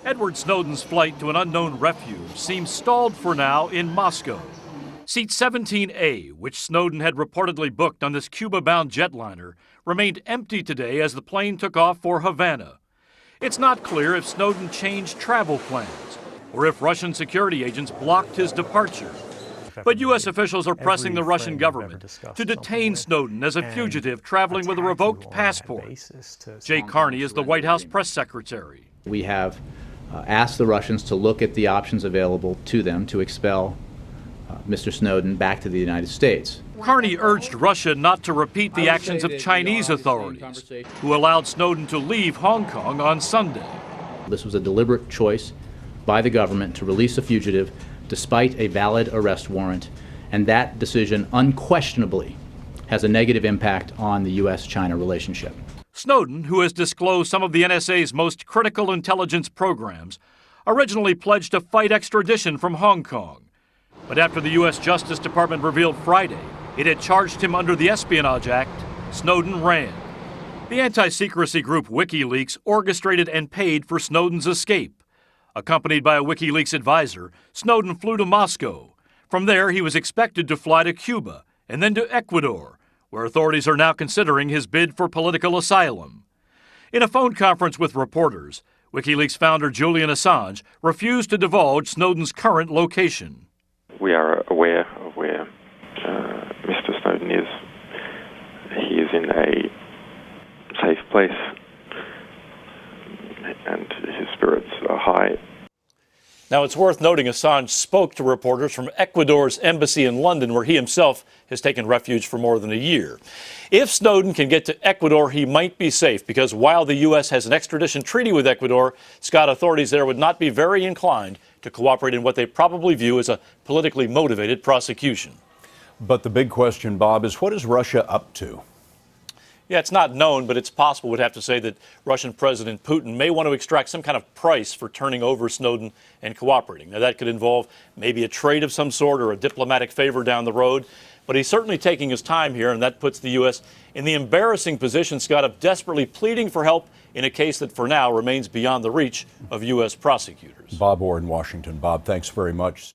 Edward Snowden's flight to an unknown refuge seems stalled for now in Moscow. Seat 17A, which Snowden had reportedly booked on this Cuba-bound jetliner, remained empty today as the plane took off for Havana. It's not clear if Snowden changed travel plans or if Russian security agents blocked his departure. But U.S. officials are pressing the Russian government to detain Snowden as a fugitive traveling with a revoked passport. Jay Carney is the White House press secretary. We have asked the Russians to look at the options available to them to expel Mr. Snowden back to the United States. Carney urged Russia not to repeat the actions of Chinese authorities, who allowed Snowden to leave Hong Kong on Sunday. This was a deliberate choice by the government to release a fugitive despite a valid arrest warrant, and that decision unquestionably has a negative impact on the U.S.-China relationship. Snowden, who has disclosed some of the NSA's most critical intelligence programs, originally pledged to fight extradition from Hong Kong. But after the U.S. Justice Department revealed Friday it had charged him under the Espionage Act, Snowden ran. The anti-secrecy group WikiLeaks orchestrated and paid for Snowden's escape. Accompanied by a WikiLeaks advisor, Snowden flew to Moscow. From there, he was expected to fly to Cuba and then to Ecuador, where authorities are now considering his bid for political asylum. In a phone conference with reporters, WikiLeaks founder Julian Assange refused to divulge Snowden's current location. We are aware of where Mr. Snowden is. He is in a safe place, and his spirits are high. Now, it's worth noting Assange spoke to reporters from Ecuador's embassy in London, where he himself has taken refuge for more than a year. If Snowden can get to Ecuador, he might be safe, because while the U.S. has an extradition treaty with Ecuador, Scott, authorities there would not be very inclined to cooperate in what they probably view as a politically motivated prosecution. But the big question, Bob, is what is Russia up to? Yeah, it's not known, but it's possible, would have to say, that Russian President Putin may want to extract some kind of price for turning over Snowden and cooperating. Now, that could involve maybe a trade of some sort or a diplomatic favor down the road. But he's certainly taking his time here, and that puts the U.S. in the embarrassing position, Scott, of desperately pleading for help in a case that for now remains beyond the reach of U.S. prosecutors. Bob Orr in Washington. Bob, thanks very much.